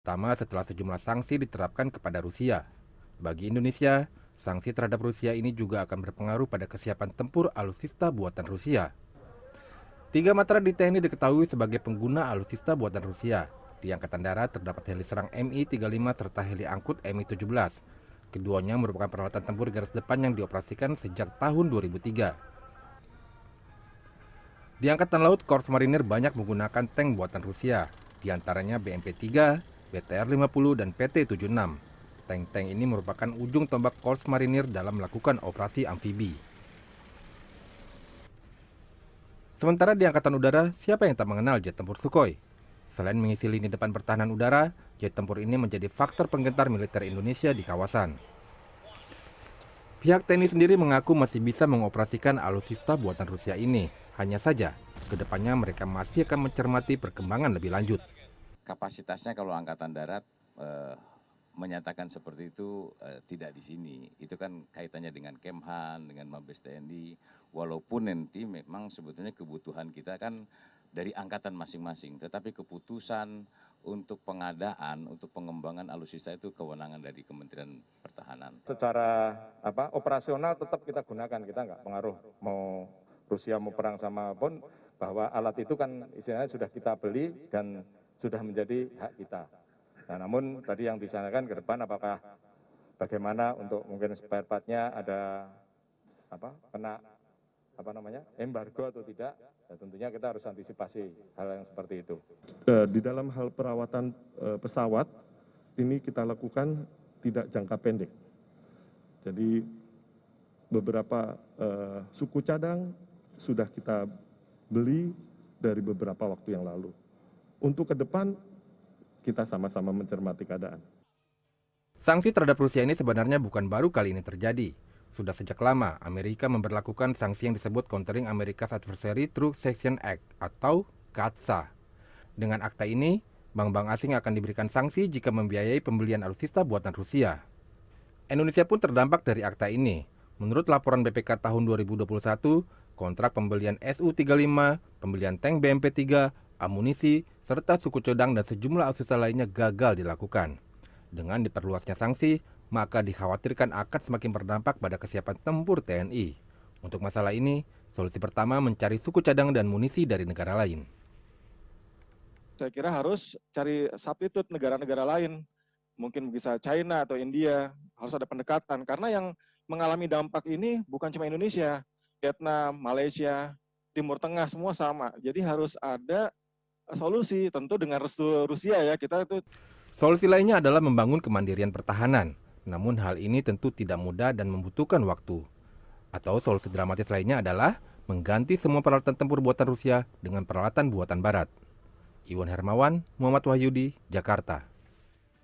Pertama, setelah sejumlah sanksi diterapkan kepada Rusia. Bagi Indonesia, sanksi terhadap Rusia ini juga akan berpengaruh pada kesiapan tempur alutsista buatan Rusia. 3 matra di TNI diketahui sebagai pengguna alutsista buatan Rusia. Di Angkatan Darat terdapat heli serang Mi-35 serta heli angkut Mi-17. Keduanya merupakan peralatan tempur garis depan yang dioperasikan sejak tahun 2003. Di Angkatan Laut, Korps Marinir banyak menggunakan tank buatan Rusia, di antaranya BMP-3, BTR-50, dan PT-76. Tank-tank ini merupakan ujung tombak Korps Marinir dalam melakukan operasi amfibi. Sementara di Angkatan Udara, siapa yang tak mengenal jet tempur Sukhoi? Selain mengisi lini depan pertahanan udara, jet tempur ini menjadi faktor penggentar militer Indonesia di kawasan. Pihak TNI sendiri mengaku masih bisa mengoperasikan alutsista buatan Rusia ini. Hanya saja, kedepannya mereka masih akan mencermati perkembangan lebih lanjut. Kapasitasnya kalau Angkatan Darat menyatakan seperti itu tidak di sini. Itu kan kaitannya dengan Kemhan, dengan Mabes TNI. Walaupun nanti memang sebetulnya kebutuhan kita kan dari angkatan masing-masing. Tetapi keputusan untuk pengadaan, untuk pengembangan alutsista itu kewenangan dari Kementerian Pertahanan. Secara operasional tetap kita gunakan, kita nggak pengaruh mau Rusia mau perang sama pun, bahwa alat itu kan istilahnya sudah kita beli dan sudah menjadi hak kita. Nah, namun tadi yang disanakan ke depan apakah bagaimana untuk mungkin spare part-nya ada kena embargo atau tidak, ya tentunya kita harus antisipasi hal yang seperti itu. Di dalam hal perawatan pesawat ini kita lakukan tidak jangka pendek. Jadi beberapa suku cadang sudah kita beli dari beberapa waktu yang lalu. Untuk ke depan kita sama-sama mencermati keadaan. Sanksi terhadap Rusia ini sebenarnya bukan baru kali ini terjadi. Sudah sejak lama, Amerika memberlakukan sanksi yang disebut Countering America's Adversary Through Sanction Act atau CAATSA. Dengan akta ini, bank-bank asing akan diberikan sanksi jika membiayai pembelian alutsista buatan Rusia. Indonesia pun terdampak dari akta ini. Menurut laporan BPK tahun 2021, kontrak pembelian Su-35, pembelian tank BMP-3, amunisi, serta suku cadang dan sejumlah alutsista lainnya gagal dilakukan. Dengan diperluasnya sanksi, maka dikhawatirkan akan semakin berdampak pada kesiapan tempur TNI. Untuk masalah ini, solusi pertama mencari suku cadang dan munisi dari negara lain. Saya kira harus cari substitute negara-negara lain. Mungkin bisa China atau India, harus ada pendekatan. Karena yang mengalami dampak ini bukan cuma Indonesia, Vietnam, Malaysia, Timur Tengah, semua sama. Jadi harus ada solusi, tentu dengan restu Rusia ya. Solusi lainnya adalah membangun kemandirian pertahanan. Namun hal ini tentu tidak mudah dan membutuhkan waktu. Atau solusi dramatis lainnya adalah mengganti semua peralatan tempur buatan Rusia dengan peralatan buatan Barat. Iwan Hermawan, Muhammad Wahyudi, Jakarta.